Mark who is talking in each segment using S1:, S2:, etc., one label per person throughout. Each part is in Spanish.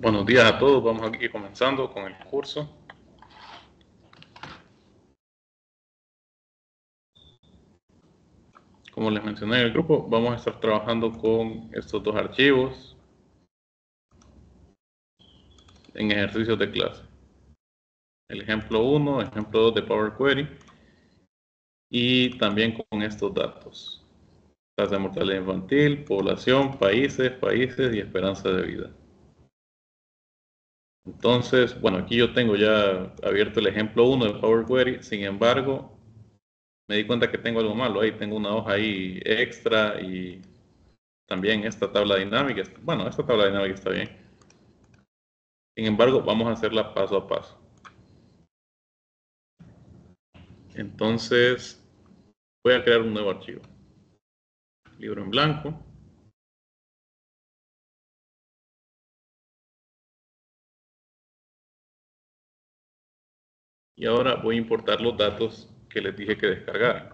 S1: Buenos días a todos, vamos aquí comenzando con el curso. Como les mencioné en el grupo, vamos a estar trabajando con estos dos archivos en ejercicios de clase. El ejemplo 1, ejemplo 2 de Power Query y también con estos datos. Tasa de mortalidad infantil, población, países y esperanza de vida. Entonces, bueno, aquí yo tengo ya abierto el ejemplo 1 de Power Query, sin embargo, me di cuenta que tengo algo malo ahí, tengo una hoja ahí extra y también esta tabla dinámica, bueno, esta tabla dinámica está bien. Sin embargo, vamos a hacerla paso a paso. Entonces, voy a crear un nuevo archivo. Libro en blanco. Y ahora voy a importar los datos que les dije que descargaran.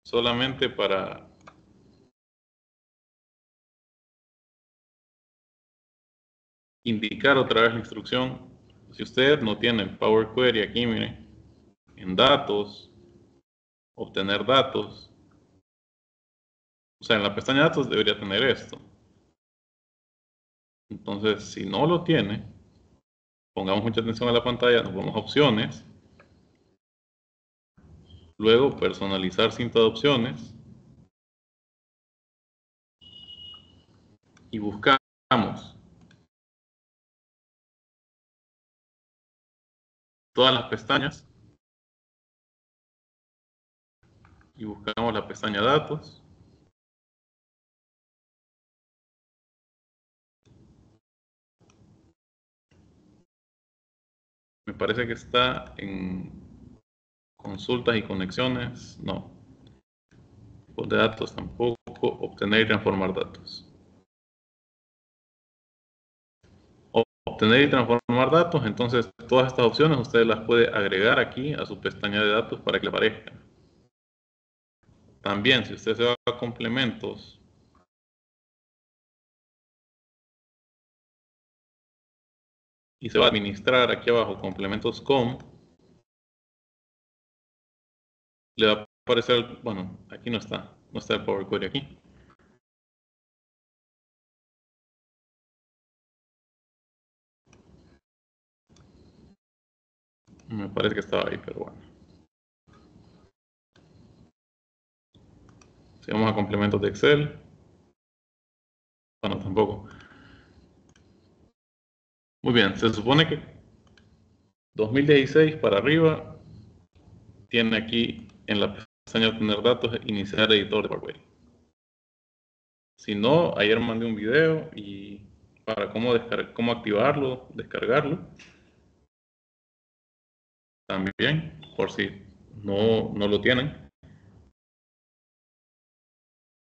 S1: Solamente para indicar otra vez la instrucción. Si ustedes no tienen Power Query aquí, miren, en datos, obtener datos. O sea, en la pestaña datos debería tener esto. Entonces, si no lo tiene, pongamos mucha atención a la pantalla, nos vamos a opciones. Luego, personalizar cinta de opciones. Y buscamos todas las pestañas y buscamos la pestaña datos. Me parece que está en consultas y conexiones, no. Tipos de datos tampoco, obtener y transformar datos. Obtener y transformar datos, entonces todas estas opciones usted las puede agregar aquí a su pestaña de datos para que le aparezcan. También, si usted se va a complementos, y se va a administrar aquí abajo complementos com, le va a aparecer, bueno, aquí no está el Power Query aquí. Me parece que estaba ahí, pero bueno. Si vamos a complementos de Excel, bueno, tampoco. Muy bien, se supone que 2016 para arriba tiene aquí en la pestaña obtener datos, iniciar editor de Power Query. Si no, ayer mandé un video y para cómo activarlo, descargarlo. También, por si no lo tienen.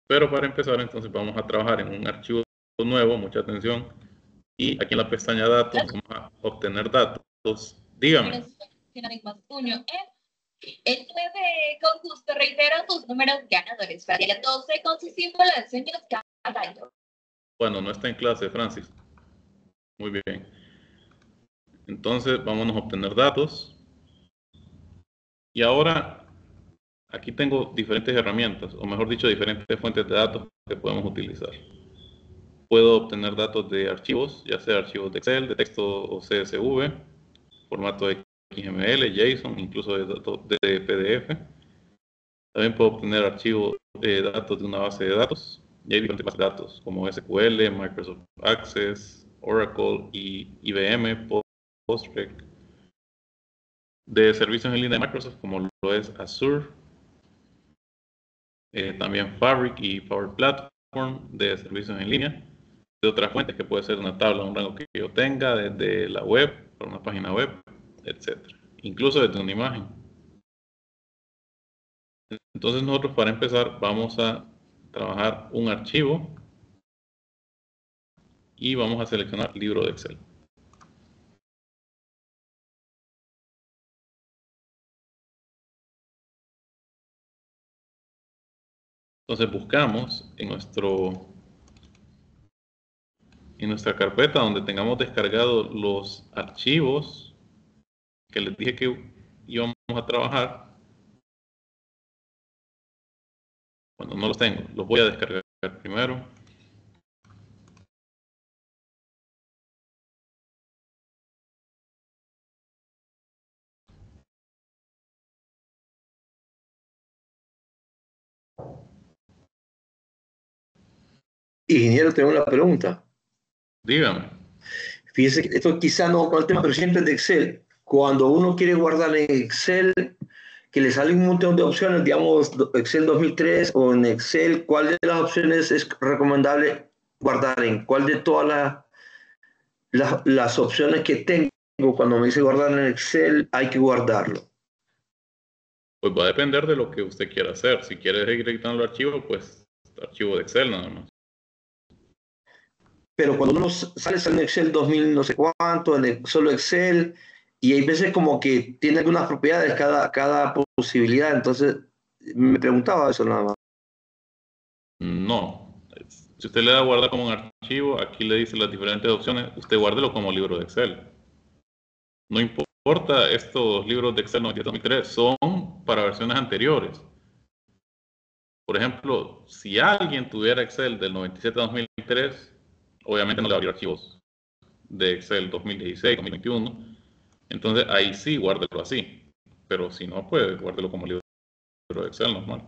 S1: Pero para empezar, entonces vamos a trabajar en un archivo nuevo, mucha atención. Y aquí en la pestaña datos vamos a obtener datos. Dígame.
S2: El 9 con gusto reitero tus números ganadores para el 12 con su símbolo de sueños cada año.
S1: Bueno, no está en clase, Francis. Muy bien. Entonces, vámonos a obtener datos. Y ahora, aquí tengo diferentes herramientas, o mejor dicho, diferentes fuentes de datos que podemos utilizar. Puedo obtener datos de archivos, ya sea archivos de Excel, de texto o CSV, formato XML, JSON, incluso de PDF. También puedo obtener archivos de datos de una base de datos. Y hay diferentes bases de datos como SQL, Microsoft Access, Oracle y IBM, Postgres. De servicios en línea de Microsoft como lo es Azure. También Fabric y Power Platform de servicios en línea. De otras fuentes que puede ser una tabla, un rango que yo tenga, desde la web, por una página web, etc. Incluso desde una imagen. Entonces nosotros para empezar vamos a trabajar un archivo y vamos a seleccionar libro de Excel. Entonces buscamos en nuestro en nuestra carpeta donde tengamos descargados los archivos que les dije que íbamos a trabajar. Bueno, no los tengo, los voy a descargar primero.
S3: Ingeniero, tengo una pregunta.
S1: Dígame.
S3: Fíjese que esto quizá no con el tema, pero siempre es de Excel. Cuando uno quiere guardar en Excel, que le sale un montón de opciones, digamos Excel 2003 o en Excel, ¿cuál de las opciones es recomendable guardar en? ¿Cuál de todas las opciones que tengo cuando me dice guardar en Excel hay que guardarlo?
S1: Pues va a depender de lo que usted quiera hacer. Si quiere seguir editando el archivo, pues archivo de Excel nada más.
S3: Pero cuando uno sale en Excel 2000 no sé cuánto, solo Excel, y hay veces como que tiene algunas propiedades cada posibilidad, entonces me preguntaba eso nada más.
S1: No. Si usted le da a guardar como un archivo, aquí le dice las diferentes opciones, usted guárdelo como libro de Excel. No importa, estos libros de Excel 97-2003 son para versiones anteriores. Por ejemplo, si alguien tuviera Excel del 97-2003, obviamente no le va a abrir archivos de Excel 2016-2021. Entonces ahí sí, guárdelo así. Pero si no, pues guárdelo como libro de Excel normal.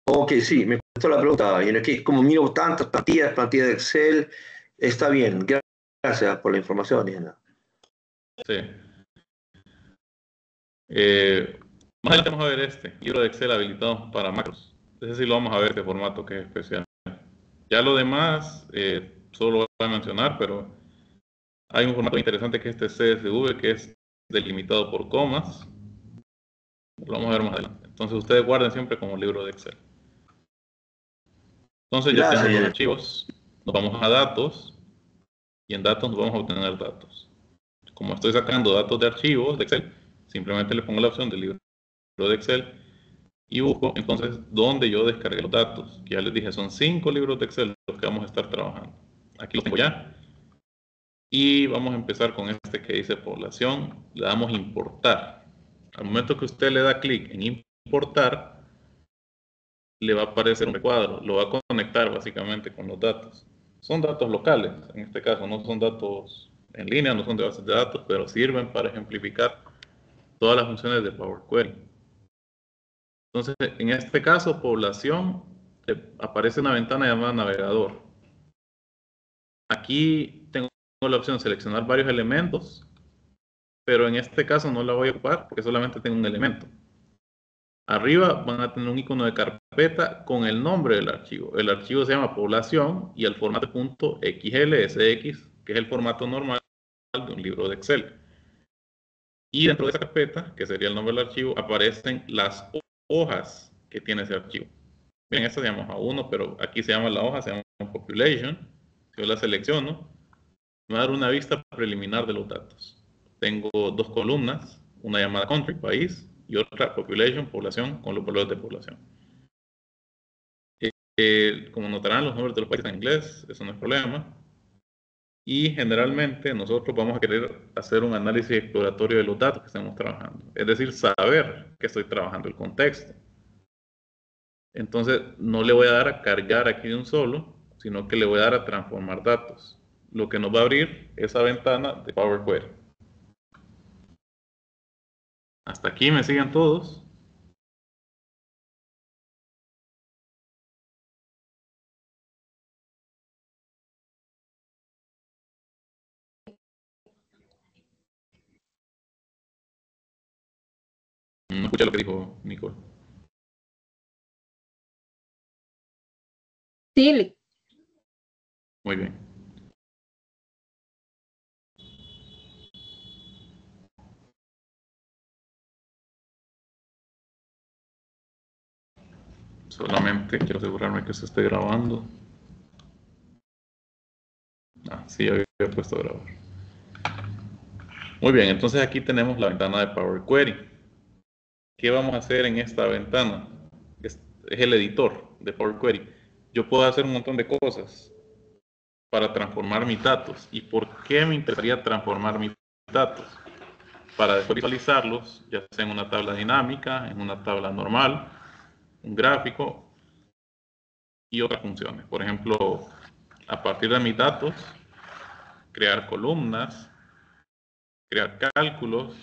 S3: Ok, sí, me gustó la pregunta. Y es que como miro tantas plantillas de Excel, está bien. Gracias por la información, Diana.
S1: Sí. Más adelante vamos a ver este libro de Excel habilitado para macros. Ese sí lo vamos a ver de formato que es especial. Ya lo demás, solo lo voy a mencionar, pero hay un formato interesante que es este CSV, que es delimitado por comas. Lo vamos a ver más adelante. Entonces ustedes guarden siempre como libro de Excel. Entonces ya
S3: Gracias,
S1: tenemos los
S3: Diana.
S1: archivos. Nos vamos a datos y en datos nos vamos a obtener datos. Como estoy sacando datos de archivos de Excel, simplemente le pongo la opción del libro de Excel y busco entonces dónde yo descargué los datos. Que ya les dije, son 5 libros de Excel los que vamos a estar trabajando. Aquí los tengo ya. Y vamos a empezar con este que dice población. Le damos importar. Al momento que usted le da clic en importar, le va a aparecer un recuadro. Lo va a conectar básicamente con los datos. Son datos locales, en este caso no son datos en línea, no son de bases de datos, pero sirven para ejemplificar todas las funciones de Power Query. Entonces, en este caso, población, aparece una ventana llamada navegador. Aquí tengo la opción de seleccionar varios elementos, pero en este caso no la voy a ocupar porque solamente tengo un elemento. Arriba van a tener un icono de carpeta con el nombre del archivo. El archivo se llama población y el formato .xlsx, que es el formato normal de un libro de Excel. Y dentro de esa carpeta, que sería el nombre del archivo, aparecen las hojas que tiene ese archivo. Bien, esta se llama hoja 1, pero aquí se llama la hoja, se llama population. Si yo la selecciono, me va a dar una vista preliminar de los datos. Tengo dos columnas, una llamada country, país, y otra population, población, con los valores de población. Como notarán, los nombres de los países en inglés, eso no es problema. Y generalmente nosotros vamos a querer hacer un análisis exploratorio de los datos que estamos trabajando. Es decir, saber que estoy trabajando el contexto. Entonces, no le voy a dar a cargar aquí de un solo, sino que le voy a dar a transformar datos. Lo que nos va a abrir esa ventana de Power Query. Hasta aquí me siguen todos. No escuché lo que dijo Nicole.
S2: Sí,
S1: Muy bien. Solamente quiero asegurarme que se esté grabando. Ah, sí, había puesto a grabar. Muy bien, entonces aquí tenemos la ventana de Power Query. ¿Qué vamos a hacer en esta ventana? Es el editor de Power Query. Yo puedo hacer un montón de cosas. para transformar mis datos. ¿Y por qué me interesaría transformar mis datos? Para después visualizarlos, ya sea en una tabla dinámica, en una tabla normal, un gráfico y otras funciones. Por ejemplo, a partir de mis datos, crear columnas, crear cálculos,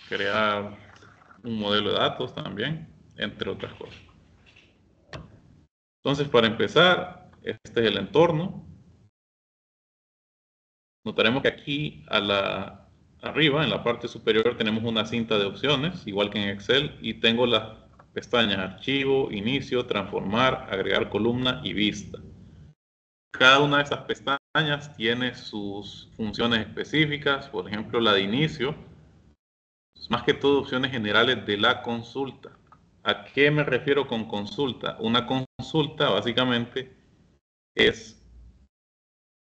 S1: crear un modelo de datos también, entre otras cosas. Entonces, para empezar, este es el entorno. Notaremos que aquí arriba, en la parte superior, tenemos una cinta de opciones, igual que en Excel, y tengo las pestañas Archivo, Inicio, Transformar, Agregar columna y Vista. Cada una de estas pestañas tiene sus funciones específicas. Por ejemplo, la de Inicio, más que todo opciones generales de la consulta. ¿A qué me refiero con consulta? Una consulta básicamente es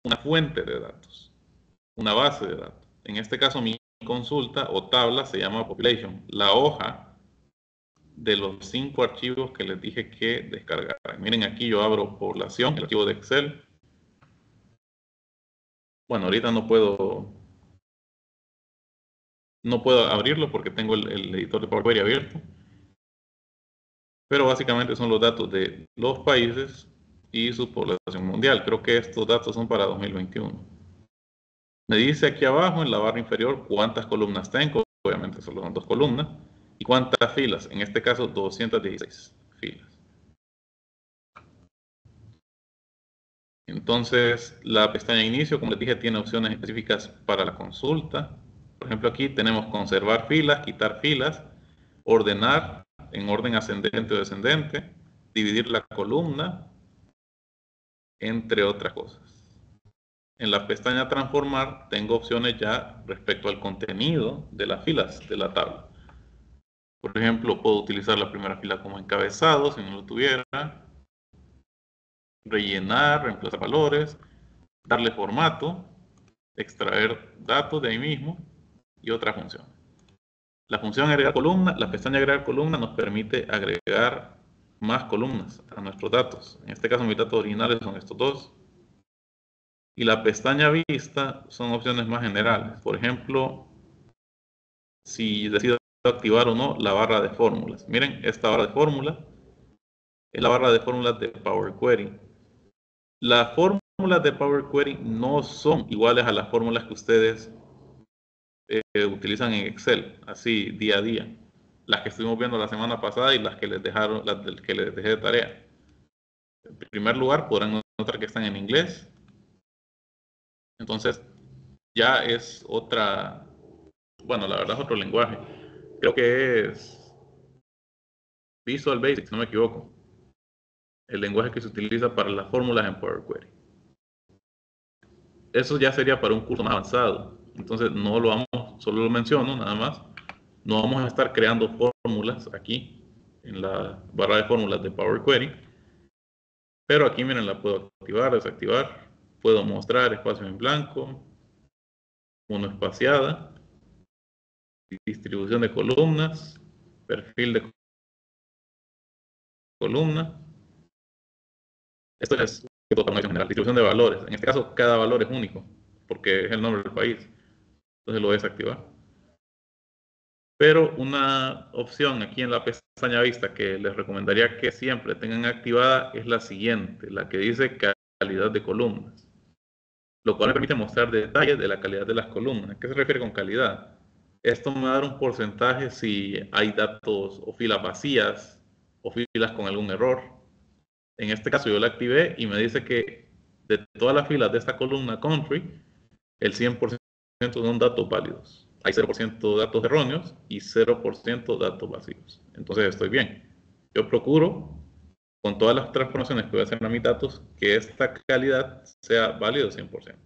S1: una fuente de datos, una base de datos. En este caso, mi consulta o tabla se llama Population, la hoja de los 5 archivos que les dije que descargaran. Miren, aquí yo abro población, el archivo de Excel. Bueno, ahorita no puedo abrirlo porque tengo el editor de Power Query abierto. Pero básicamente son los datos de los países y su población mundial. Creo que estos datos son para 2021. Me dice aquí abajo en la barra inferior cuántas columnas tengo. Obviamente solo son 2 columnas. Y cuántas filas. En este caso 216 filas. Entonces la pestaña inicio, como les dije, tiene opciones específicas para la consulta. Por ejemplo, aquí tenemos conservar filas, quitar filas, ordenar en orden ascendente o descendente, dividir la columna, entre otras cosas. En la pestaña transformar tengo opciones ya respecto al contenido de las filas de la tabla. Por ejemplo, puedo utilizar la primera fila como encabezado si no lo tuviera, rellenar, reemplazar valores, darle formato, extraer datos de ahí mismo y otras funciones. La función agregar columna, la pestaña agregar columna nos permite agregar más columnas a nuestros datos. En este caso mis datos originales son estos dos. Y la pestaña vista son opciones más generales. Por ejemplo, si decido activar o no la barra de fórmulas. Miren, esta barra de fórmulas es la barra de fórmulas de Power Query. Las fórmulas de Power Query no son iguales a las fórmulas que ustedes utilizan en Excel, así día a día. Las que estuvimos viendo la semana pasada y las que les dejé de tarea. En primer lugar, podrán notar que están en inglés. Entonces, ya es otra, bueno, la verdad es otro lenguaje. Creo que es Visual Basic, si no me equivoco. El lenguaje que se utiliza para las fórmulas en Power Query. Eso ya sería para un curso más avanzado. Entonces, no lo vamos, solo lo menciono nada más. No vamos a estar creando fórmulas aquí, en la barra de fórmulas de Power Query. Pero aquí, miren, la puedo activar, desactivar. Puedo mostrar espacio en blanco, monoespaciada, distribución de columnas, perfil de columna. Esto es para una general, distribución de valores. En este caso, cada valor es único, porque es el nombre del país. Entonces lo voy a desactivar. Pero una opción aquí en la pestaña vista que les recomendaría que siempre tengan activada es la siguiente, la que dice calidad de columnas. Lo cual me permite mostrar detalles de la calidad de las columnas. ¿A qué se refiere con calidad? Esto me va a dar un porcentaje si hay datos o filas vacías o filas con algún error. En este caso yo la activé y me dice que de todas las filas de esta columna country, el 100% son datos válidos. Hay 0% datos erróneos y 0% datos vacíos. Entonces estoy bien. Yo procuro, con todas las transformaciones que voy a hacer a mis datos, que esta calidad sea válido 100%.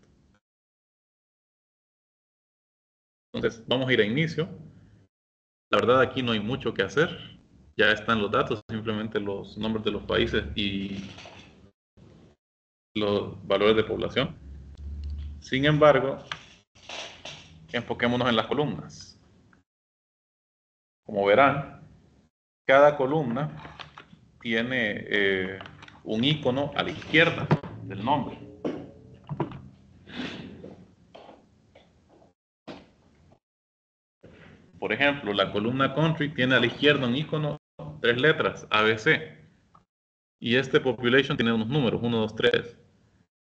S1: Entonces vamos a ir a inicio. La verdad aquí no hay mucho que hacer. Ya están los datos, simplemente los nombres de los países y los valores de población. Sin embargo, enfoquémonos en las columnas. Como verán, cada columna tiene un icono a la izquierda del nombre. Por ejemplo, la columna country tiene a la izquierda un icono, 3 letras, ABC. Y este population tiene unos números, 1, 2, 3.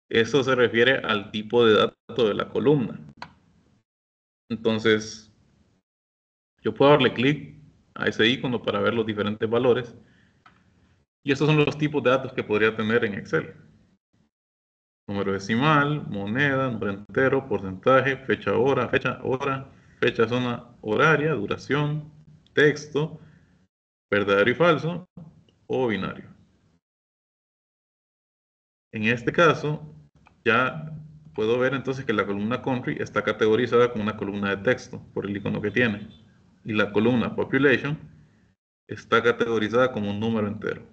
S1: Eso se refiere al tipo de dato de la columna. Entonces, yo puedo darle clic a ese icono para ver los diferentes valores. Y estos son los tipos de datos que podría tener en Excel. Número decimal, moneda, número entero, porcentaje, fecha, hora, zona horaria, duración, texto, verdadero y falso, o binario. En este caso, ya puedo ver entonces que la columna country está categorizada como una columna de texto por el icono que tiene. Y la columna population está categorizada como un número entero.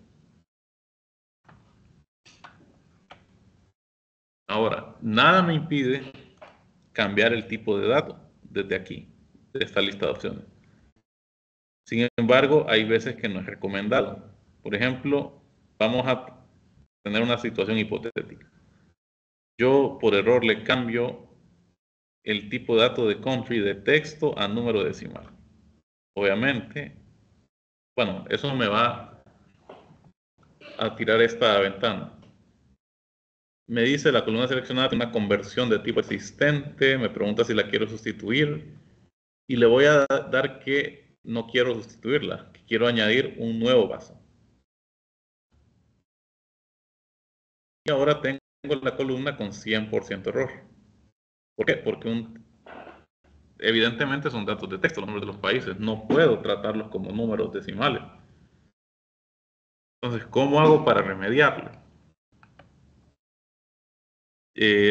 S1: Ahora, nada me impide cambiar el tipo de dato desde aquí, de esta lista de opciones. Sin embargo, hay veces que no es recomendado. Por ejemplo, vamos a tener una situación hipotética. Yo por error le cambio el tipo de dato de country de texto a número decimal. Obviamente, bueno, eso me va a tirar esta ventana. Me dice la columna seleccionada tiene una conversión de tipo existente, me pregunta si la quiero sustituir y le voy a dar que no quiero sustituirla, que quiero añadir un nuevo paso. Y ahora tengo la columna con 100% error. ¿Por qué? Porque evidentemente son datos de texto, los nombres de los países. No puedo tratarlos como números decimales. Entonces, ¿cómo hago para remediarlo?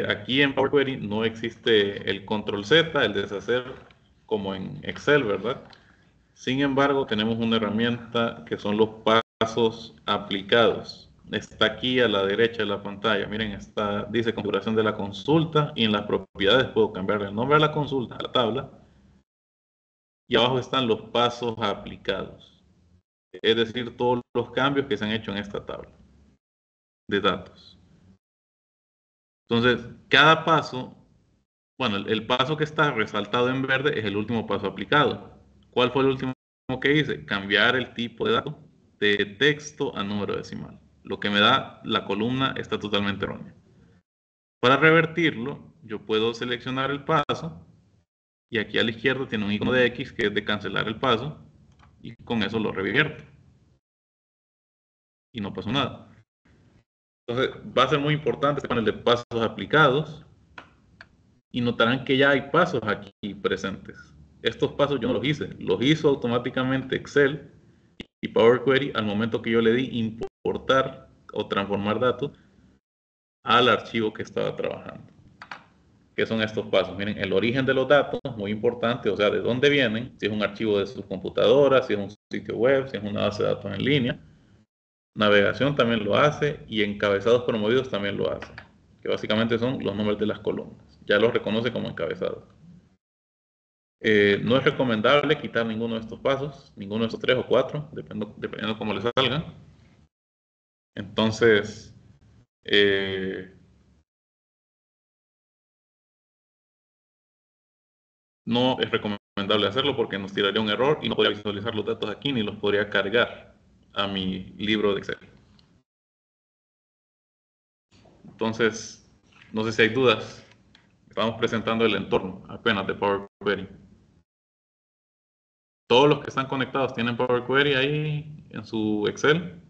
S1: Aquí en Power Query no existe el control Z, el deshacer como en Excel, ¿verdad? Sin embargo, tenemos una herramienta que son los pasos aplicados. Está aquí a la derecha de la pantalla. Miren, dice configuración de la consulta y en las propiedades puedo cambiar el nombre de la consulta a la tabla. Y abajo están los pasos aplicados. Es decir, todos los cambios que se han hecho en esta tabla de datos. Entonces, cada paso, bueno, el paso que está resaltado en verde es el último paso aplicado. ¿Cuál fue el último que hice? Cambiar el tipo de dato de texto a número decimal. Lo que me da la columna está totalmente errónea. Para revertirlo, yo puedo seleccionar el paso y aquí a la izquierda tiene un icono de X que es de cancelar el paso y con eso lo revierto. Y no pasó nada. Entonces va a ser muy importante este panel de pasos aplicados y notarán que ya hay pasos aquí presentes. Estos pasos yo no los hice, los hizo automáticamente Excel y Power Query al momento que yo le di importar o transformar datos al archivo que estaba trabajando. ¿Qué son estos pasos? Miren, el origen de los datos, muy importante, o sea, de dónde vienen, si es un archivo de su computadora, si es un sitio web, si es una base de datos en línea. Navegación también lo hace y encabezados promovidos también lo hace, que básicamente son los nombres de las columnas. Ya los reconoce como encabezados. No es recomendable quitar ninguno de estos pasos, ninguno de estos 3 o 4, dependiendo cómo les salgan. Entonces, no es recomendable hacerlo porque nos tiraría un error y no podría visualizar los datos aquí ni los podría cargar a mi libro de Excel. Entonces, no sé si hay dudas. Estamos presentando el entorno apenas de Power Query. Todos los que están conectados tienen Power Query ahí en su Excel.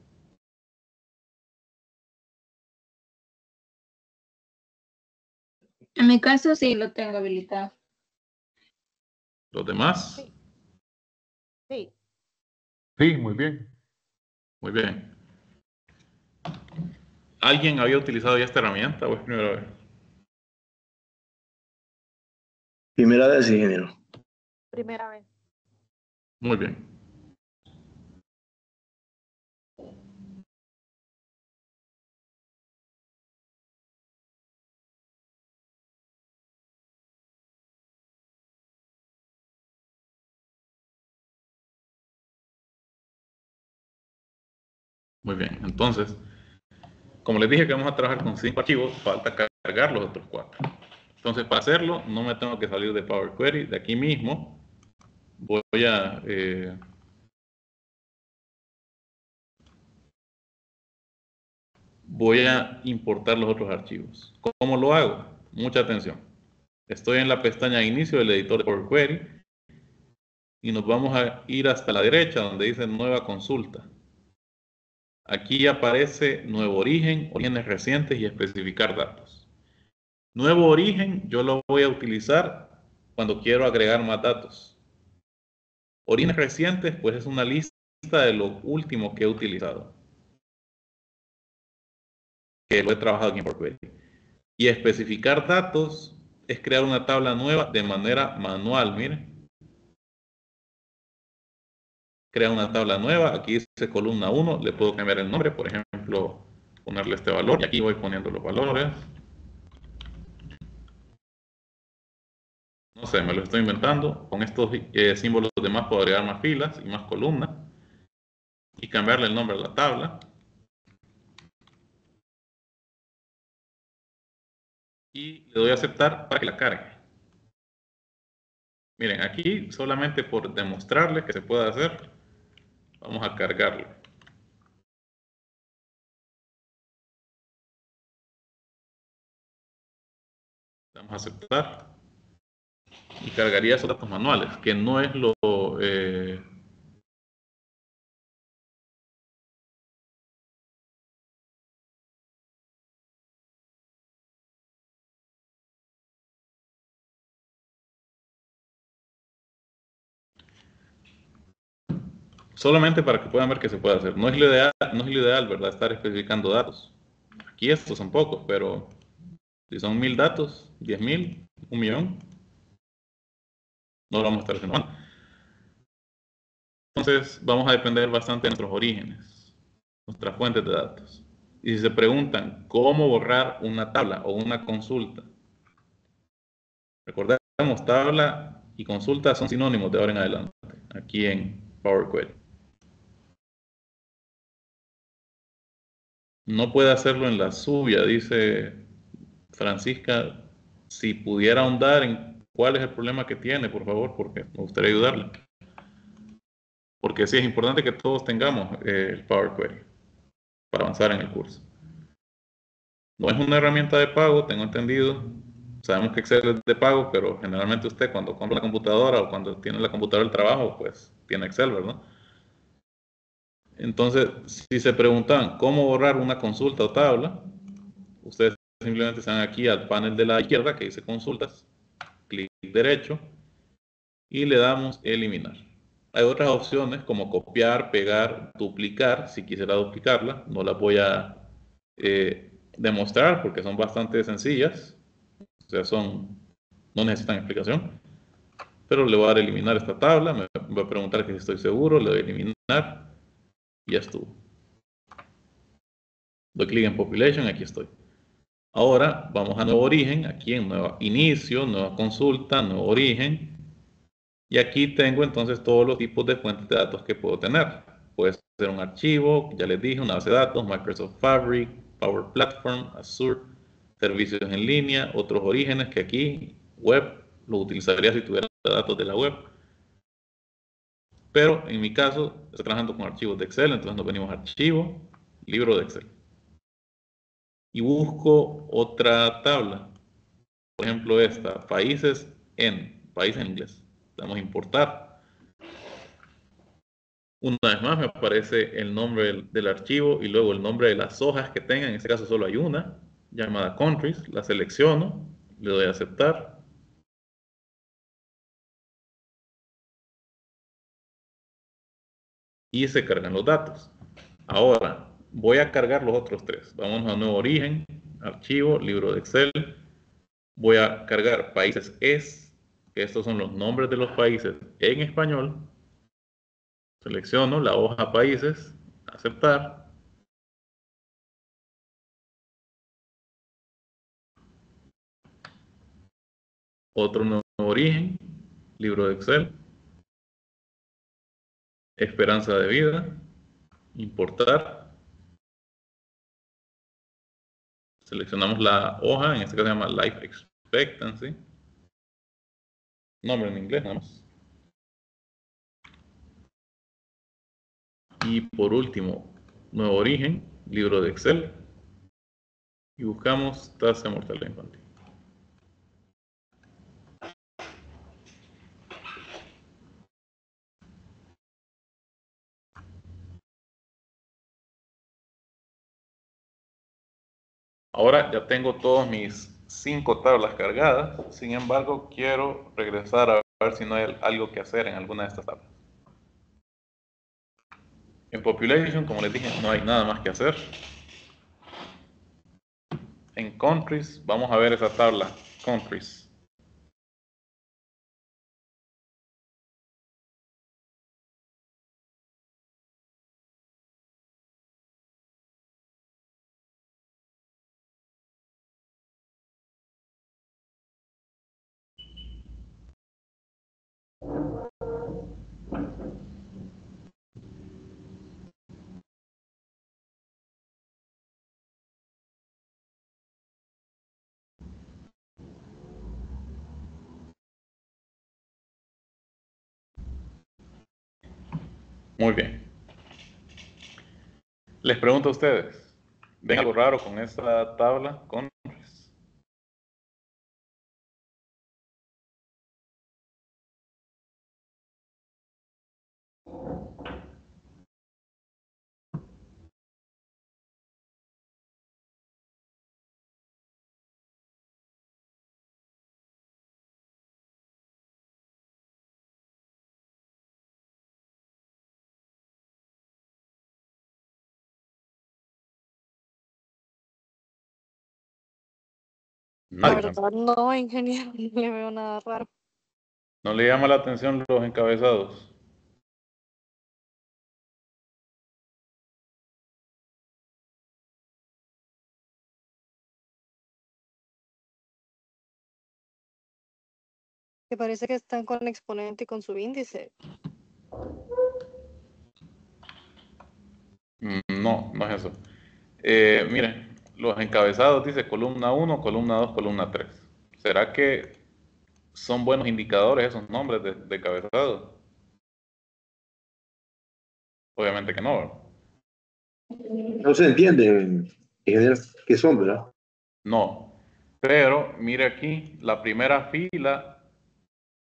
S4: En mi caso sí lo tengo habilitado.
S1: ¿Los demás?
S5: Sí. Sí.
S1: Sí, muy bien. Muy bien. ¿Alguien había utilizado ya esta herramienta o es primera vez?
S3: Primera vez, ingeniero.
S5: Primera vez.
S1: Muy bien. Muy bien. Entonces, como les dije que vamos a trabajar con 5 archivos, falta cargar los otros 4. Entonces, para hacerlo, no me tengo que salir de Power Query. De aquí mismo, voy a importar los otros archivos. ¿Cómo lo hago? Mucha atención. Estoy en la pestaña de inicio del editor de Power Query y nos vamos a ir hasta la derecha donde dice nueva consulta. Aquí aparece nuevo origen, orígenes recientes y especificar datos. Nuevo origen yo lo voy a utilizar cuando quiero agregar más datos. Orígenes recientes pues es una lista de lo último que he utilizado, que lo he trabajado aquí en Power Query. Y especificar datos es crear una tabla nueva de manera manual. Miren, crea una tabla nueva, aquí dice columna 1, le puedo cambiar el nombre, por ejemplo, ponerle este valor, y aquí voy poniendo los valores. No sé, me lo estoy inventando. Con estos símbolos de más puedo agregar más filas y más columnas, y cambiarle el nombre a la tabla. Y le doy a aceptar para que la cargue. Miren, aquí solamente por demostrarles que se puede hacer, vamos a cargarlo. Vamos a aceptar y cargaría esos datos manuales, que no es lo solamente para que puedan ver que se puede hacer. No es lo ideal, ¿verdad? Estar especificando datos. Aquí estos son pocos, pero si son 1000 datos, 10.000, 1.000.000, no lo vamos a estar haciendo mal. Entonces vamos a depender bastante de nuestros orígenes, nuestras fuentes de datos. Y si se preguntan cómo borrar una tabla o una consulta, recordemos, tabla y consulta son sinónimos de ahora en adelante, aquí en Power Query. No puede hacerlo en la suya, dice Francisca. Si pudiera ahondar en cuál es el problema que tiene, por favor, porque me gustaría ayudarle. Porque sí es importante que todos tengamos el Power Query para avanzar en el curso. No es una herramienta de pago, tengo entendido. Sabemos que Excel es de pago, pero generalmente usted cuando compra la computadora o cuando tiene la computadora del trabajo, pues tiene Excel, ¿verdad? Entonces, si se preguntan cómo borrar una consulta o tabla, ustedes simplemente se van aquí al panel de la izquierda que dice consultas, clic derecho y le damos eliminar. Hay otras opciones como copiar, pegar, duplicar. Si quisiera duplicarla, no las voy a demostrar porque son bastante sencillas. O sea, no necesitan explicación. Pero le voy a dar a eliminar esta tabla. Me va a preguntar que si estoy seguro. Le doy a eliminar. Y ya estuvo. Doy clic en Population. Aquí estoy. Ahora vamos a nuevo origen. Aquí en nueva inicio, nueva consulta, nuevo origen. Y aquí tengo entonces todos los tipos de fuentes de datos que puedo tener. Puede ser un archivo, ya les dije, una base de datos, Microsoft Fabric, Power Platform, Azure, servicios en línea, otros orígenes que aquí, web, lo utilizaría si tuviera datos de la web. Pero en mi caso, estoy trabajando con archivos de Excel, entonces nos venimos a archivo, libro de Excel. Y busco otra tabla. Por ejemplo esta, países en inglés. Vamos a importar. Una vez más me aparece el nombre del archivo y luego el nombre de las hojas que tenga. En este caso solo hay una, llamada countries. La selecciono, le doy a aceptar. Y se cargan los datos. Ahora, voy a cargar los otros tres. Vamos a nuevo origen, archivo, libro de Excel. Voy a cargar países que estos son los nombres de los países en español. Selecciono la hoja países, aceptar. Otro nuevo origen, libro de Excel, esperanza de vida, importar. Seleccionamos la hoja, en este caso se llama Life Expectancy. Nombre en inglés nada más. Y por último, nuevo origen, libro de Excel. Y buscamos tasa de mortalidad infantil. Ahora ya tengo todas mis 5 tablas cargadas. Sin embargo, quiero regresar a ver si no hay algo que hacer en alguna de estas tablas. En Population, como les dije, no hay nada más que hacer. En Countries, vamos a ver esa tabla, Countries. Muy bien. Les pregunto a ustedes, ¿ven algo raro con esta tabla, Countries?
S5: La
S1: Nadie,
S5: verdad, no, ingeniero, no le veo nada raro.
S1: ¿no le llama la atención los encabezados?
S5: Que parece que están con el exponente y con su índice.
S1: No, no es eso. Miren, los encabezados dice columna 1, columna 2, columna 3. ¿Será que son buenos indicadores esos nombres de encabezado? Obviamente que no, ¿verdad?
S3: No se entiende en general qué son, ¿verdad?
S1: No. Pero mire aquí, la primera fila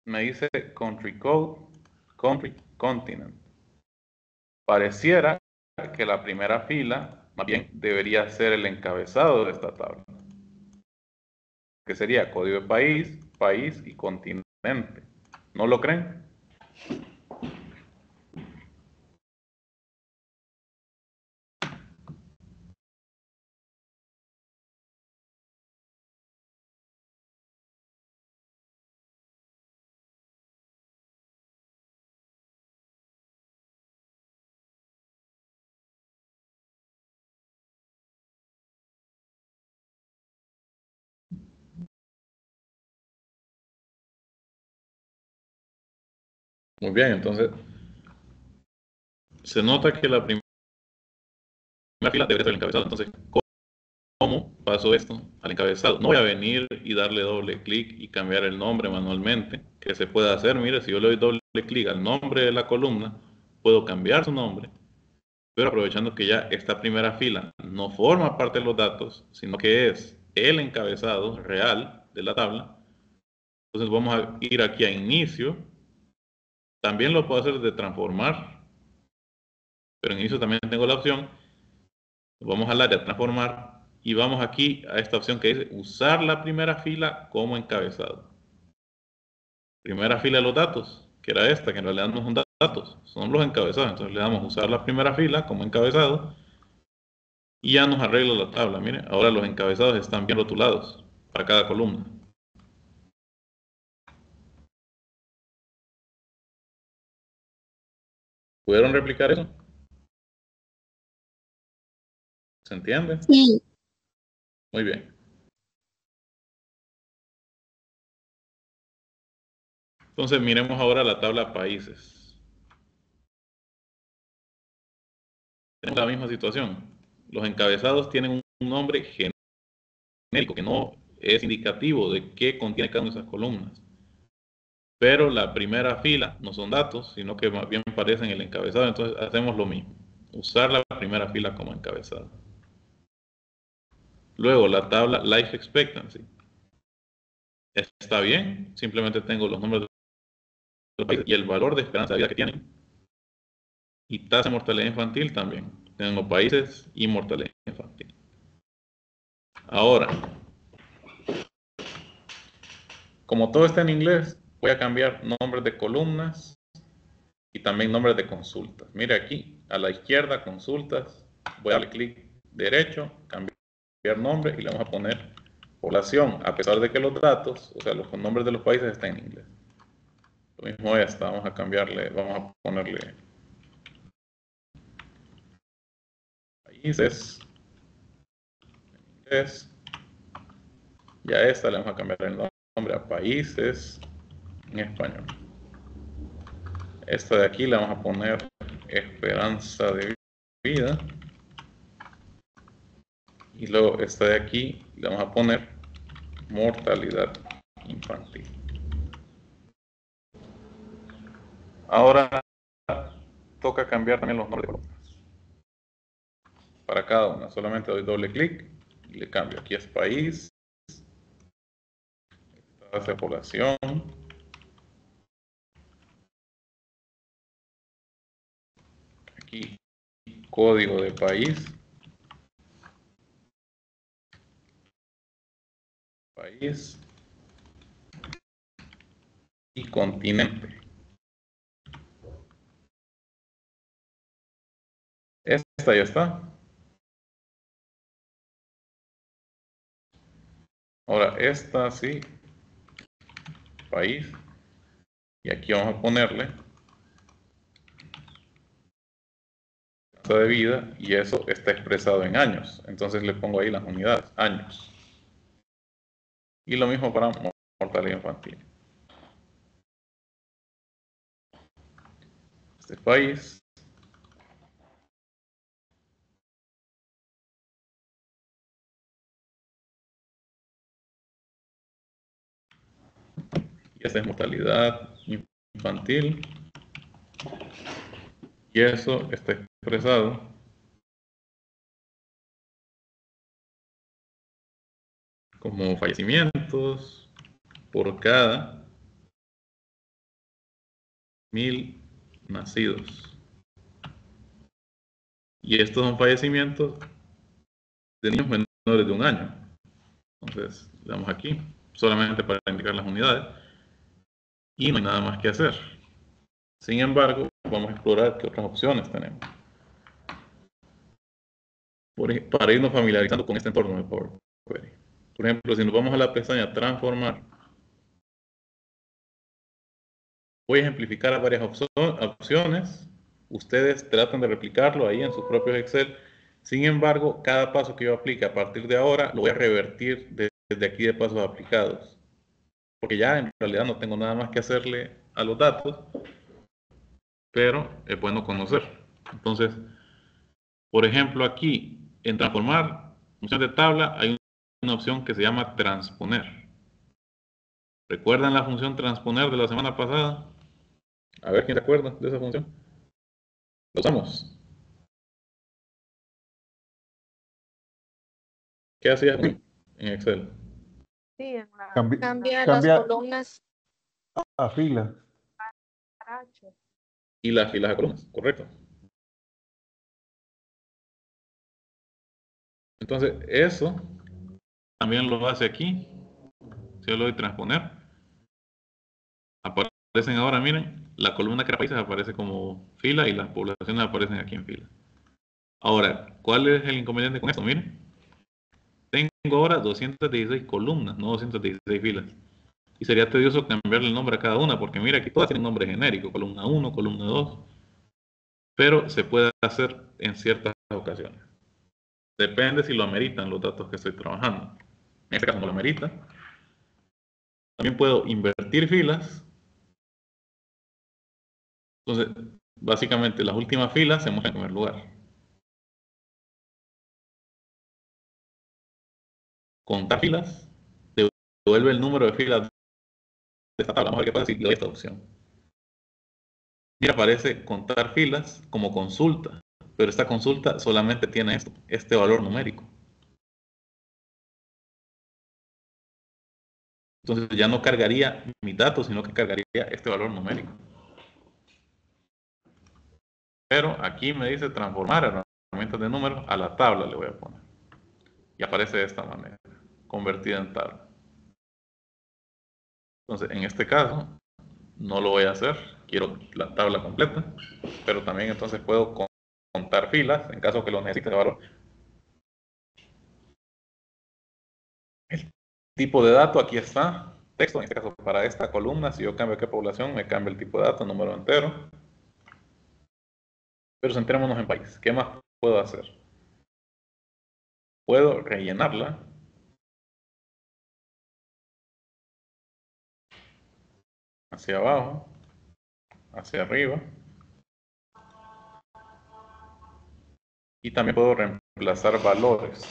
S1: me dice country code, country continent. Pareciera que la primera fila más bien debería ser el encabezado de esta tabla, que sería código de país, país y continente. ¿No lo creen? Muy bien, entonces se nota que la primera fila debería ser el encabezado. Entonces, ¿cómo paso esto al encabezado? No voy a venir y darle doble clic y cambiar el nombre manualmente, que se puede hacer. Mire, si yo le doy doble clic al nombre de la columna, puedo cambiar su nombre, pero aprovechando que ya esta primera fila no forma parte de los datos, sino que es el encabezado real de la tabla. Entonces vamos a ir aquí a inicio. También lo puedo hacer de transformar, pero en inicio también tengo la opción. Vamos al área transformar y vamos aquí a esta opción que dice usar la primera fila como encabezado. Primera fila de los datos, que era esta, que en realidad no son datos, son los encabezados. Entonces le damos usar la primera fila como encabezado y ya nos arregla la tabla. Mire, ahora los encabezados están bien rotulados para cada columna. ¿Pudieron replicar eso? ¿Se entiende?
S4: Sí.
S1: Muy bien. Entonces miremos ahora la tabla países. Tenemos la misma situación. Los encabezados tienen un nombre genérico que no es indicativo de qué contiene cada una de esas columnas. Pero la primera fila no son datos, sino que más bien aparecen en el encabezado. Entonces hacemos lo mismo. usar la primera fila como encabezado. Luego la tabla Life Expectancy. Está bien, simplemente tengo los números de los países y el valor de esperanza de vida que tienen. Y tasa de mortalidad infantil también. Tengo países y mortalidad infantil. Ahora, como todo está en inglés, voy a cambiar nombres de columnas y también nombres de consultas. Mire aquí, a la izquierda, consultas. Voy a darle clic derecho, cambiar nombre y le vamos a poner población, a pesar de que los datos, o sea, los nombres de los países están en inglés. Lo mismo esta, vamos a cambiarle, vamos a ponerle países en inglés. Y a esta le vamos a cambiar el nombre a países en español. Esta de aquí le vamos a poner esperanza de vida. Y luego esta de aquí le vamos a poner mortalidad infantil. Ahora toca cambiar también los nombres de columnas. Para cada una, solamente doy doble clic y le cambio. Aquí es país, tasa de población, aquí código de país, y continente. Esta ya está. Ahora esta sí, país, y aquí vamos a ponerle tasa de vida y eso está expresado en años. Entonces le pongo ahí las unidades, años. Y lo mismo para mortalidad infantil. Este país. Y esta es mortalidad infantil. Y eso está expresado como fallecimientos por cada 1000 nacidos. Y estos son fallecimientos de niños menores de 1 año. Entonces, le damos aquí, solamente para indicar las unidades. Y no hay nada más que hacer. Sin embargo, vamos a explorar qué otras opciones tenemos. Para irnos familiarizando con este entorno de Power Query. Por ejemplo, si nos vamos a la pestaña Transformar, voy a ejemplificar a varias opciones. Ustedes tratan de replicarlo ahí en sus propios Excel. Sin embargo, cada paso que yo aplique a partir de ahora lo voy a revertir desde aquí de pasos aplicados. Porque ya en realidad no tengo nada más que hacerle a los datos, pero es bueno conocer. Entonces, por ejemplo, aquí en transformar, función de tabla, hay una opción que se llama transponer. ¿Recuerdan la función transponer de la semana pasada? A ver quién se acuerda de esa función. Lo usamos. ¿Qué hacía en Excel?
S5: Sí, en la
S6: Cambia
S5: las columnas
S6: a fila.
S5: para H.
S1: Y las filas a columnas, correcto. Entonces, eso también lo hace aquí. Si yo lo doy transponer, aparecen ahora, miren, la columna que era países aparece como fila y las poblaciones aparecen aquí en fila. Ahora, ¿cuál es el inconveniente con esto? Miren, tengo ahora 216 columnas, no 216 filas. Y sería tedioso cambiarle el nombre a cada una, porque mira, aquí todas tienen nombre genérico, columna 1, columna 2. Pero se puede hacer en ciertas ocasiones. Depende si lo ameritan los datos que estoy trabajando. En este caso no lo amerita. También puedo invertir filas. Entonces, básicamente las últimas filas se muestran en primer lugar. Contar filas devuelve el número de filas de esta tabla. Vamos a ver qué pasa si le doy esta opción. Mira, aparece contar filas como consulta. Pero esta consulta solamente tiene esto, este valor numérico. Entonces ya no cargaría mis datos, sino que cargaría este valor numérico. Pero aquí me dice transformar herramientas de números a la tabla, le voy a poner. Y aparece de esta manera, convertida en tabla. Entonces, en este caso, no lo voy a hacer, quiero la tabla completa, pero también entonces puedo contar filas en caso que lo necesite de valor. El tipo de dato, aquí está, texto, en este caso para esta columna, si yo cambio qué población, me cambia el tipo de dato, número entero. Pero centrémonos en país, ¿qué más puedo hacer? Puedo rellenarla. Hacia abajo, hacia arriba. Y también puedo reemplazar valores.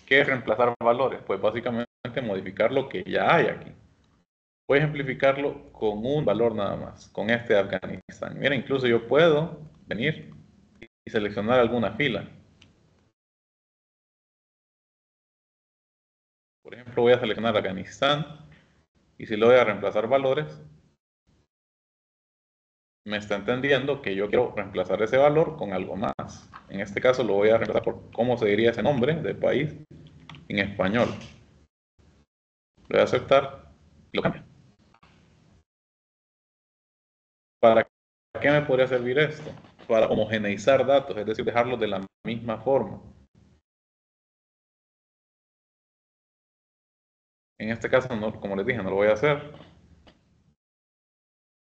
S1: ¿Qué es reemplazar valores? Pues básicamente modificar lo que ya hay aquí. Voy a ejemplificarlo con un valor nada más, con este de Afganistán. Mira, incluso yo puedo venir y seleccionar alguna fila. Por ejemplo, voy a seleccionar Afganistán y si le voy a reemplazar valores, me está entendiendo que yo quiero reemplazar ese valor con algo más. En este caso lo voy a reemplazar por cómo se diría ese nombre del país en español. Le voy a aceptar y lo cambio. ¿Para qué me podría servir esto? Para homogeneizar datos, es decir, dejarlos de la misma forma. En este caso, no, como les dije, no lo voy a hacer.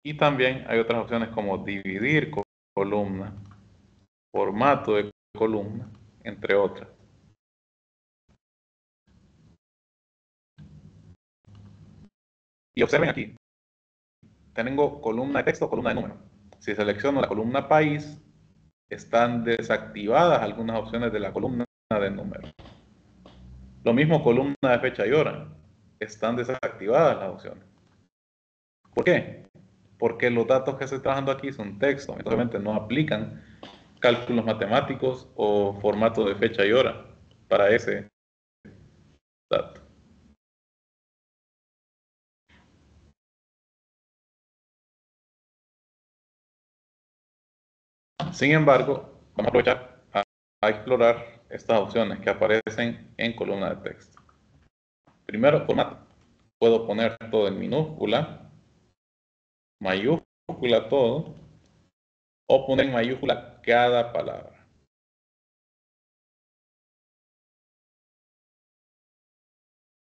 S1: Y también hay otras opciones como dividir columna, formato de columna, entre otras. Y observen aquí, tengo columna de texto, columna de número. Si selecciono la columna país, están desactivadas algunas opciones de la columna de número. Lo mismo columna de fecha y hora, están desactivadas las opciones. ¿Por qué? Porque los datos que estoy trabajando aquí son texto, obviamente no aplican cálculos matemáticos o formato de fecha y hora para ese dato. Sin embargo, vamos a aprovechar a explorar estas opciones que aparecen en columna de texto. Primero, formato. Puedo poner todo en minúscula, mayúscula todo, o poner en mayúscula cada palabra.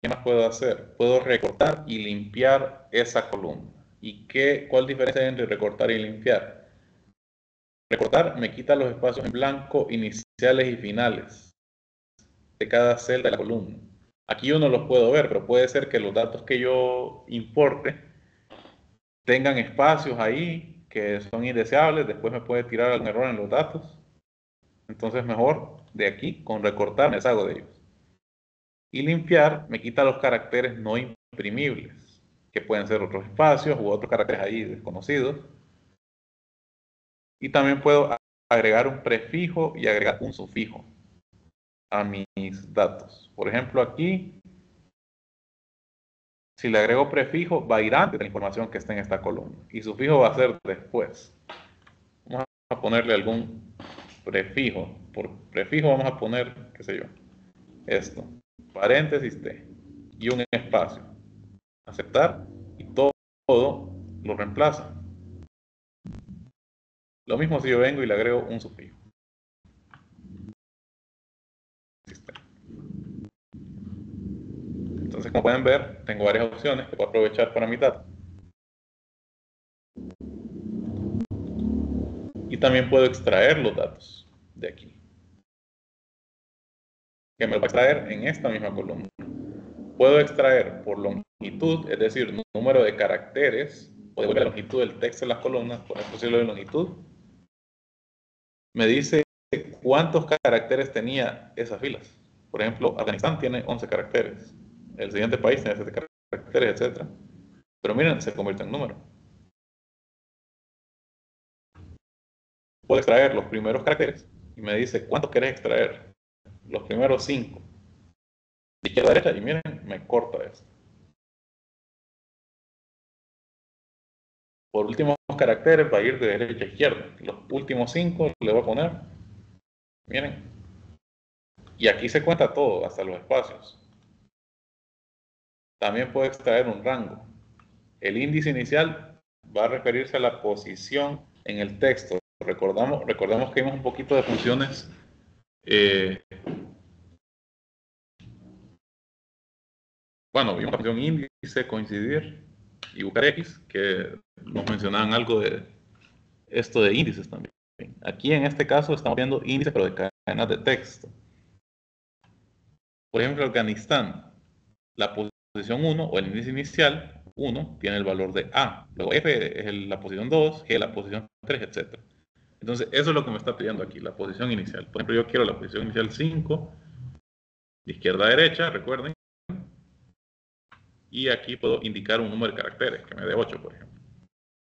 S1: ¿Qué más puedo hacer? Puedo recortar y limpiar esa columna. ¿Y cuál diferencia hay entre recortar y limpiar? Recortar me quita los espacios en blanco iniciales y finales de cada celda de la columna. Aquí yo no los puedo ver, pero puede ser que los datos que yo importe tengan espacios ahí que son indeseables, después me puede tirar algún error en los datos. Entonces mejor de aquí, con recortar, me deshago de ellos. Y limpiar me quita los caracteres no imprimibles, que pueden ser otros espacios u otros caracteres ahí desconocidos. Y también puedo agregar un prefijo y agregar un sufijo a mis datos. Por ejemplo, aquí, si le agrego prefijo, va a ir antes de la información que está en esta columna. Y sufijo va a ser después. Vamos a ponerle algún prefijo. Por prefijo vamos a poner, qué sé yo, esto. Paréntesis T. Y un espacio. Aceptar. Y todo lo reemplaza. Lo mismo si yo vengo y le agrego un sufijo. Entonces, como pueden ver, tengo varias opciones que puedo aprovechar para mi dato. Y también puedo extraer los datos de aquí. Que me lo va a extraer en esta misma columna. Puedo extraer por longitud, es decir, número de caracteres, o devuelve la longitud del texto en las columnas, por ejemplo, si lo de longitud, me dice cuántos caracteres tenía esas filas. Por ejemplo, Afganistán tiene 11 caracteres, el siguiente país tiene 7 caracteres, etc. Pero miren, se convierte en número. puedo extraer los primeros caracteres y me dice cuántos querés extraer. Los primeros 5. De izquierda a derecha y miren, me corta esto. Por últimos caracteres va a ir de derecha a izquierda. Los últimos 5 le voy a poner. Miren. Y aquí se cuenta todo, hasta los espacios. También puedo extraer un rango. El índice inicial va a referirse a la posición en el texto. Recordamos que vimos un poquito de funciones bueno, vimos la función índice, coincidir y buscar X, que nos mencionaban algo de esto de índices también. Aquí en este caso estamos viendo índices, pero de cadenas de texto. Por ejemplo, Afganistán, la posición 1 o el índice inicial 1 tiene el valor de A, luego F es la posición 2, G la posición 3, etc. Entonces, eso es lo que me está pidiendo aquí, la posición inicial. Por ejemplo, yo quiero la posición inicial 5, de izquierda a derecha, recuerden. Y aquí puedo indicar un número de caracteres, que me dé 8, por ejemplo.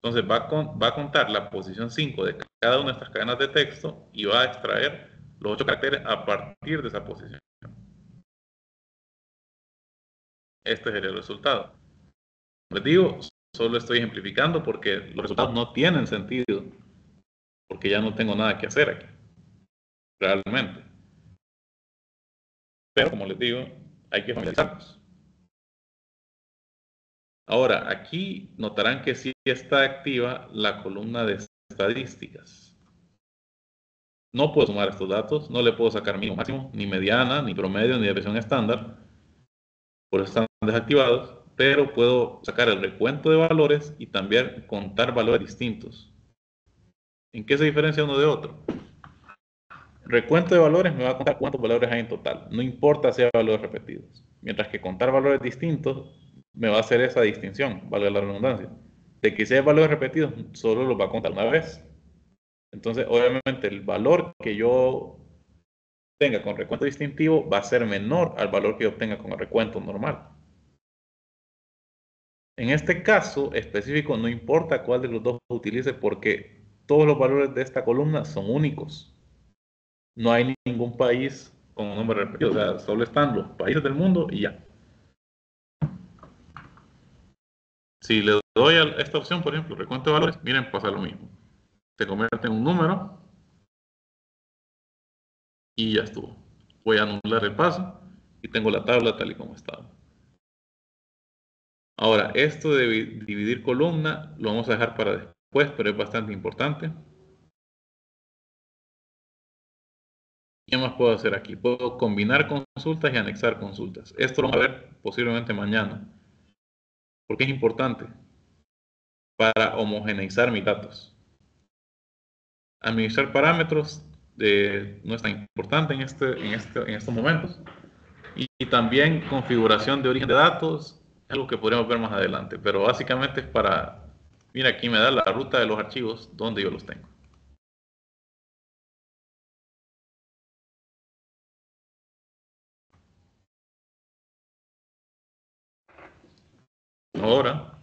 S1: Entonces va a contar la posición 5 de cada una de estas cadenas de texto y va a extraer los 8 caracteres a partir de esa posición. Este es el resultado. Les digo, solo estoy ejemplificando porque los resultados no tienen sentido, porque ya no tengo nada que hacer aquí, realmente. Pero como les digo, hay que familiarizarnos. Ahora, aquí notarán que sí está activa la columna de estadísticas. No puedo sumar estos datos, no le puedo sacar mínimo, máximo, ni mediana, ni promedio, ni depresión estándar, por eso están desactivados, pero puedo sacar el recuento de valores y también contar valores distintos. ¿En qué se diferencia uno de otro? Recuento de valores me va a contar cuántos valores hay en total, no importa si hay valores repetidos, mientras que contar valores distintos me va a hacer esa distinción, valga la redundancia, de que si hay valores repetidos solo los va a contar una vez. Entonces, obviamente, el valor que yo tenga con recuento distintivo va a ser menor al valor que yo obtenga con el recuento normal. En este caso específico, no importa cuál de los dos utilice porque todos los valores de esta columna son únicos. No hay ningún país con un nombre repetido, o sea, solo están los países del mundo y ya. Si le doy a esta opción, por ejemplo, recuento de valores, miren, pasa lo mismo. Se convierte en un número y ya estuvo. Voy a anular el paso y tengo la tabla tal y como estaba. Ahora, esto de dividir columna lo vamos a dejar para después, pero es bastante importante. ¿Qué más puedo hacer aquí? Puedo combinar consultas y anexar consultas. Esto lo vamos a ver posiblemente mañana. ¿Por qué es importante? Para homogeneizar mis datos. Administrar parámetros no es tan importante en estos momentos. Y también configuración de origen de datos, algo que podríamos ver más adelante. Pero básicamente es para, mira, aquí me da la ruta de los archivos donde yo los tengo. Ahora,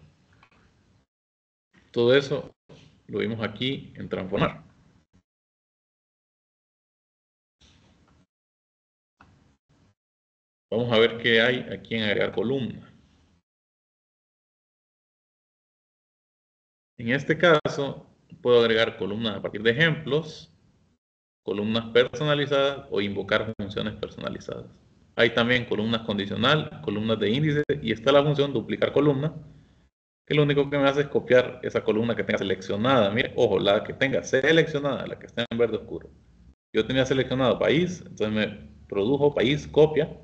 S1: todo eso lo vimos aquí en transformar. Vamos a ver qué hay aquí en agregar columna. En este caso, puedo agregar columnas a partir de ejemplos, columnas personalizadas o invocar funciones personalizadas. Hay también columnas condicional, columnas de índice y está la función duplicar columna, que lo único que me hace es copiar esa columna que tenga seleccionada. Mire, ojo, la que tenga seleccionada, la que está en verde oscuro. Yo tenía seleccionado país, entonces me produjo país, copia,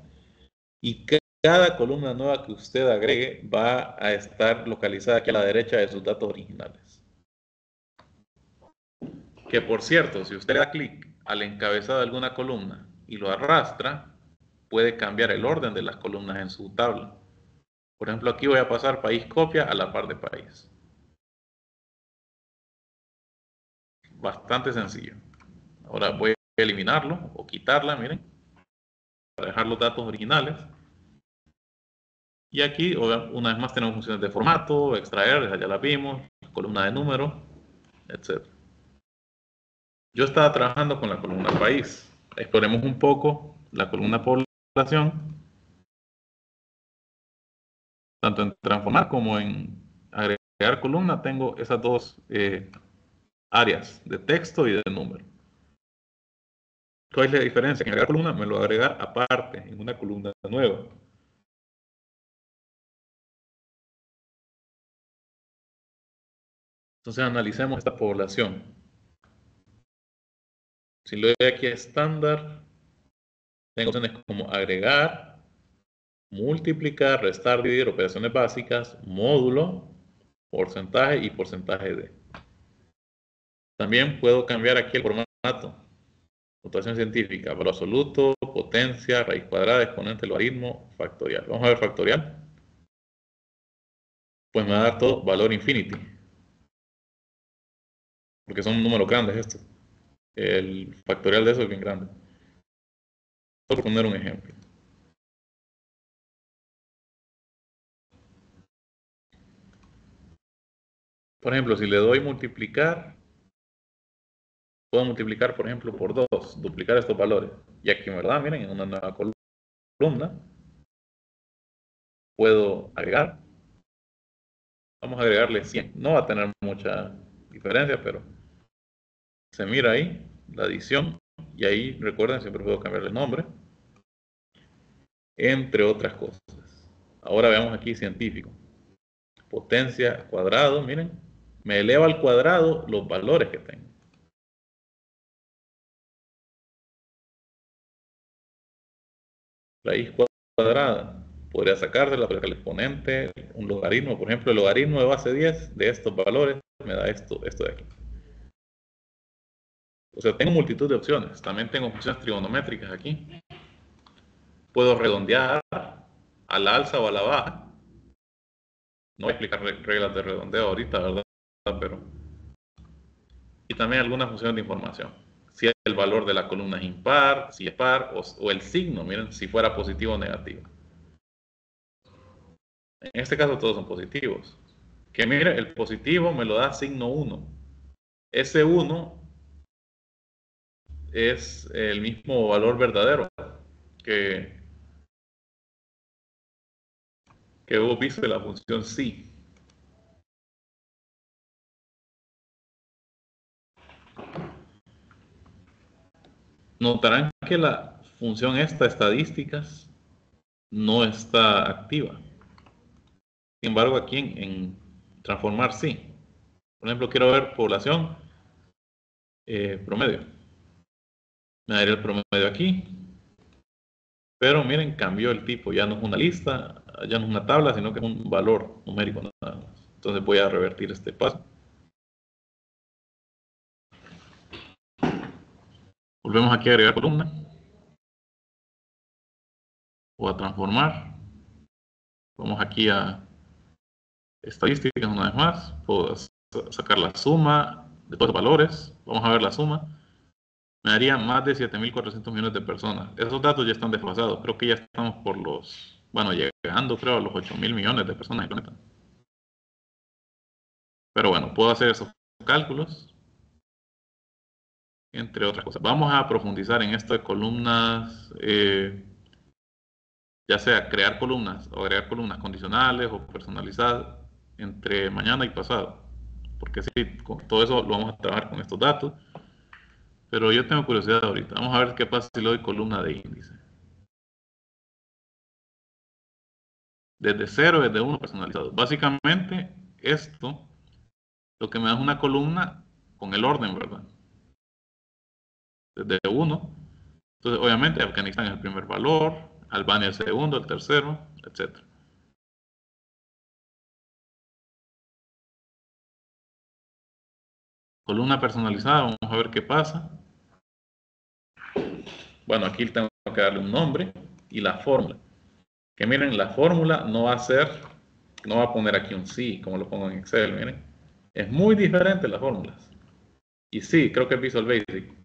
S1: y cada columna nueva que usted agregue va a estar localizada aquí a la derecha de sus datos originales. Que por cierto, si usted le da clic al encabezado de alguna columna y lo arrastra, puede cambiar el orden de las columnas en su tabla. Por ejemplo, aquí voy a pasar país copia a la par de país. Bastante sencillo. Ahora voy a eliminarlo o quitarla, miren, para dejar los datos originales. Y aquí, una vez más, tenemos funciones de formato, extraer, ya las vimos, columna de número, etc. Yo estaba trabajando con la columna país. Exploremos un poco la columna población. Tanto en transformar como en agregar columna tengo esas dos áreas de texto y de número. ¿Cuál es la diferencia? En agregar columna me lo voy a agregar aparte, en una columna nueva. Entonces analicemos esta población. Si lo doy aquí a estándar, tengo opciones como agregar, multiplicar, restar, dividir, operaciones básicas, módulo, porcentaje y porcentaje de. También puedo cambiar aquí el formato. Notación científica, valor absoluto, potencia, raíz cuadrada, exponente, logaritmo, factorial. Vamos a ver factorial. Pues me va a dar todo valor infinity. Porque son números grandes estos. El factorial de eso es bien grande. Voy a poner un ejemplo. Por ejemplo, si le doy multiplicar, puedo multiplicar, por ejemplo, por 2, duplicar estos valores. Y aquí, ¿verdad? Miren, en una nueva columna, puedo agregar. Vamos a agregarle 100. No va a tener mucha diferencia, pero se mira ahí la adición. Y ahí, recuerden, siempre puedo cambiarle el nombre. Entre otras cosas. Ahora veamos aquí científico. Potencia cuadrado, miren. Me eleva al cuadrado los valores que tengo. Raíz cuadrada. Podría sacársela, pero el exponente, un logaritmo. Por ejemplo, el logaritmo de base 10 de estos valores me da esto de aquí. O sea, tengo multitud de opciones. También tengo funciones trigonométricas aquí. Puedo redondear a la alza o a la baja. No voy a explicar reglas de redondeo ahorita, ¿verdad? Pero... Y también algunas funciones de información. Si el valor de la columna es impar, si es par, o el signo, miren, si fuera positivo o negativo. En este caso todos son positivos. Que mire, el positivo me lo da signo 1. Ese 1 es el mismo valor verdadero que hemos visto de la función sí. Notarán que la función esta, estadísticas, no está activa. Sin embargo, aquí en transformar sí. Por ejemplo, quiero ver población promedio. Me daría el promedio aquí. Pero miren, cambió el tipo. Ya no es una lista, ya no es una tabla, sino que es un valor numérico nada más. Entonces voy a revertir este paso. Volvemos aquí a agregar columna. O a transformar. Vamos aquí a estadísticas una vez más. Puedo sacar la suma de todos los valores. Vamos a ver la suma. Me daría más de 7.400 millones de personas. Esos datos ya están desfasados. Creo que ya estamos por los... Bueno, llegando creo a los 8.000 millones de personas en el planeta. Pero bueno, puedo hacer esos cálculos. Entre otras cosas. Vamos a profundizar en esto de columnas, ya sea crear columnas o agregar columnas condicionales o personalizadas entre mañana y pasado. Porque sí, con todo eso lo vamos a trabajar con estos datos. Pero yo tengo curiosidad ahorita. Vamos a ver qué pasa si le doy columna de índice. Desde 0, desde 1 personalizado. Básicamente, esto lo que me da es una columna con el orden, ¿verdad? Desde 1. Entonces, obviamente, Afganistán es el primer valor, Albania el segundo, el tercero, etc. Columna personalizada, vamos a ver qué pasa. Bueno, aquí tengo que darle un nombre y la fórmula. Que miren, la fórmula no va a ser, no va a poner aquí un sí, como lo pongo en Excel, miren. Es muy diferente las fórmulas. Y sí, creo que es Visual Basic.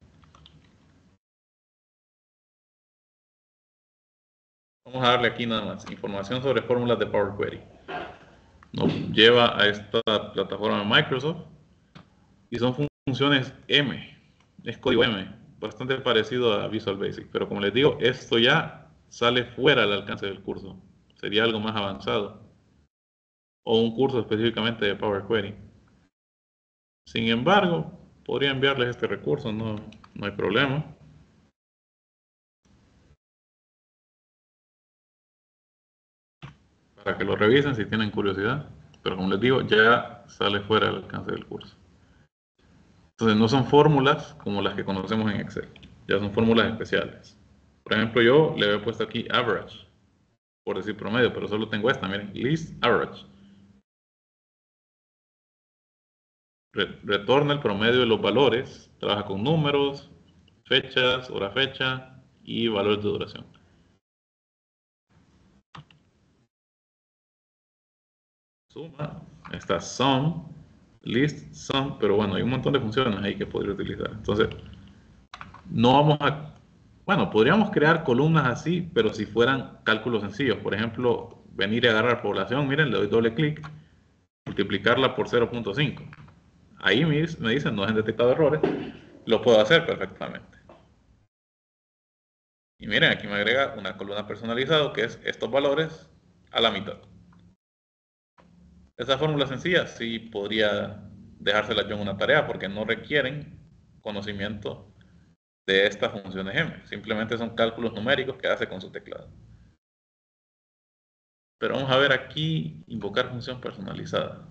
S1: Vamos a darle aquí nada más, información sobre fórmulas de Power Query. Nos lleva a esta plataforma de Microsoft y son funciones M. Es código M, bastante parecido a Visual Basic, pero como les digo, esto ya sale fuera del alcance del curso. Sería algo más avanzado. O un curso específicamente de Power Query. Sin embargo, podría enviarles este recurso, no hay problema. Para que lo revisen si tienen curiosidad. Pero como les digo, ya sale fuera del alcance del curso. Entonces no son fórmulas como las que conocemos en Excel. Ya son fórmulas especiales. Por ejemplo, yo le he puesto aquí average, por decir promedio, pero solo tengo esta, miren, list average. Retorna el promedio de los valores, trabaja con números, fechas, hora fecha y valores de duración. Suma, está sum, list, sum, pero bueno, hay un montón de funciones ahí que podría utilizar. Entonces, no vamos a, bueno, podríamos crear columnas así, pero si fueran cálculos sencillos. Por ejemplo, venir y agarrar población, miren, le doy doble clic, multiplicarla por 0.5. Ahí me dicen, no han detectado errores, lo puedo hacer perfectamente. Y miren, aquí me agrega una columna personalizada que es estos valores a la mitad. Esa fórmula sencilla sí podría dejársela yo en una tarea porque no requieren conocimiento de estas funciones M. Simplemente son cálculos numéricos que hace con su teclado. Pero vamos a ver aquí, invocar función personalizada.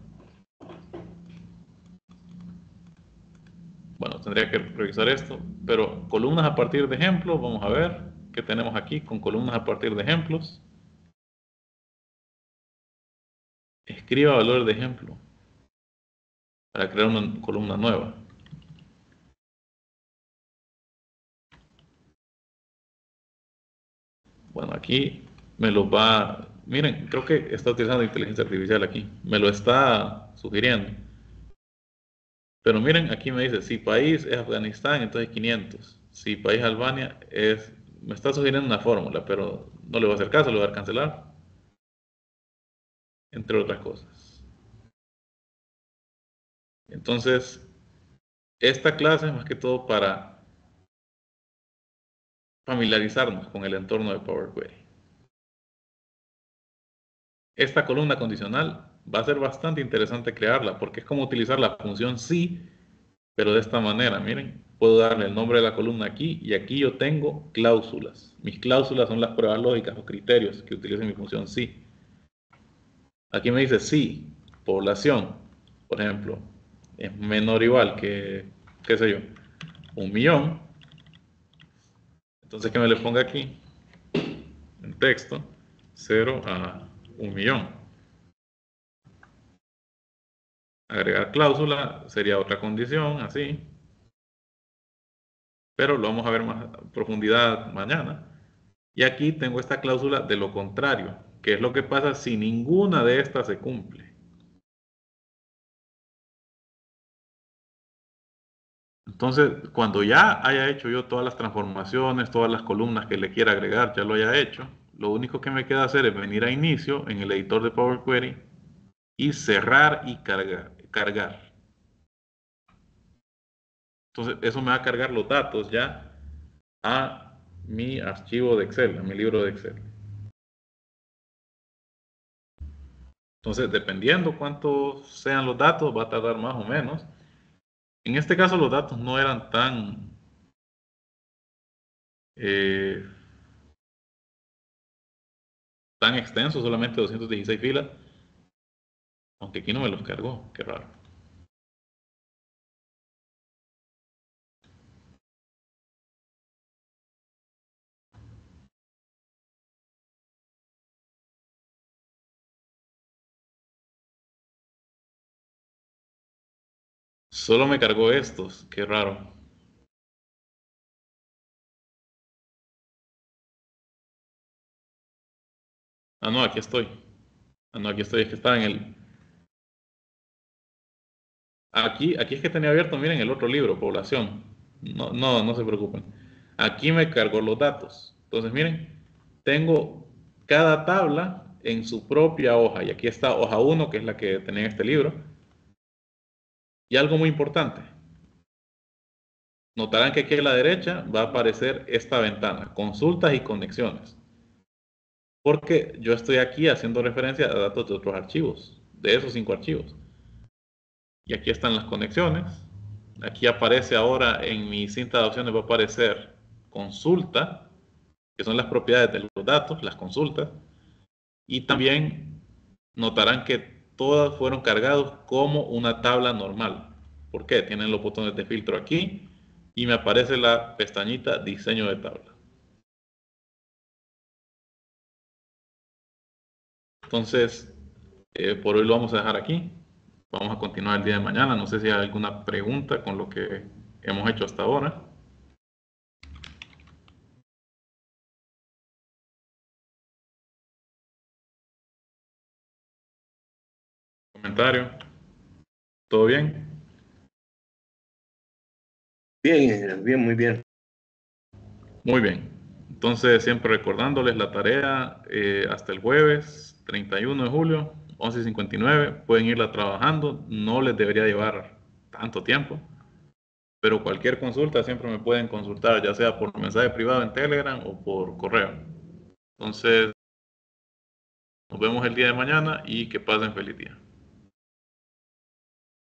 S1: Bueno, tendría que revisar esto, pero columnas a partir de ejemplos, vamos a ver qué tenemos aquí con columnas a partir de ejemplos. Escriba valor de ejemplo para crear una columna nueva. Bueno, aquí me lo va, miren, creo que está utilizando inteligencia artificial aquí, me lo está sugiriendo. Pero miren, aquí me dice, si país es Afganistán, entonces 500. Si país Albania me está sugiriendo una fórmula, pero no le voy a hacer caso, le voy a dar cancelar. Entre otras cosas. Entonces, esta clase es más que todo para familiarizarnos con el entorno de Power Query. Esta columna condicional va a ser bastante interesante crearla porque es como utilizar la función si, pero de esta manera, miren, puedo darle el nombre de la columna aquí y aquí yo tengo cláusulas. Mis cláusulas son las pruebas lógicas o criterios que utilizo mi función si. Aquí me dice si, población, por ejemplo, es menor o igual que, qué sé yo, 1.000.000. Entonces que me le ponga aquí, en texto, 0 a 1.000.000. Agregar cláusula sería otra condición, así. Pero lo vamos a ver más a profundidad mañana. Y aquí tengo esta cláusula de lo contrario, que es lo que pasa si ninguna de estas se cumple. Entonces, cuando ya haya hecho yo todas las transformaciones, todas las columnas que le quiera agregar, ya lo haya hecho, lo único que me queda hacer es venir a inicio en el editor de Power Query y cerrar y cargar. Entonces, eso me va a cargar los datos ya a mi archivo de Excel, a mi libro de Excel. Entonces, dependiendo cuántos sean los datos, va a tardar más o menos. En este caso, los datos no eran eh, tan extensos, solamente 216 filas. Aunque aquí no me los cargó, qué raro. Solo me cargó estos, qué raro. Ah, no, aquí estoy. Ah, no, aquí estoy, es que estaba en el... Aquí es que tenía abierto, miren, el otro libro, población. No se preocupen. Aquí me cargó los datos. Entonces, miren, tengo cada tabla en su propia hoja. Y aquí está hoja 1, que es la que tenía en este libro. Y algo muy importante. notarán que aquí a la derecha va a aparecer esta ventana, consultas y conexiones. Porque yo estoy aquí haciendo referencia a datos de otros archivos, de esos 5 archivos. Y aquí están las conexiones. Aquí aparece ahora en mi cinta de opciones, va a aparecer consulta, que son las propiedades de los datos, las consultas. Y también notarán que todas fueron cargados como una tabla normal. ¿Por qué? Tienen los botones de filtro aquí y me aparece la pestañita diseño de tabla. Entonces, por hoy lo vamos a dejar aquí. Vamos a continuar el día de mañana. No sé si hay alguna pregunta con lo que hemos hecho hasta ahora. ¿Comentario? ¿Todo bien?
S3: Bien, bien, muy bien.
S1: Muy bien. Entonces, siempre recordándoles la tarea hasta el jueves 31 de julio, 11:59. Pueden irla trabajando. No les debería llevar tanto tiempo. Pero cualquier consulta siempre me pueden consultar, ya sea por mensaje privado en Telegram o por correo. Entonces, nos vemos el día de mañana y que pasen feliz día.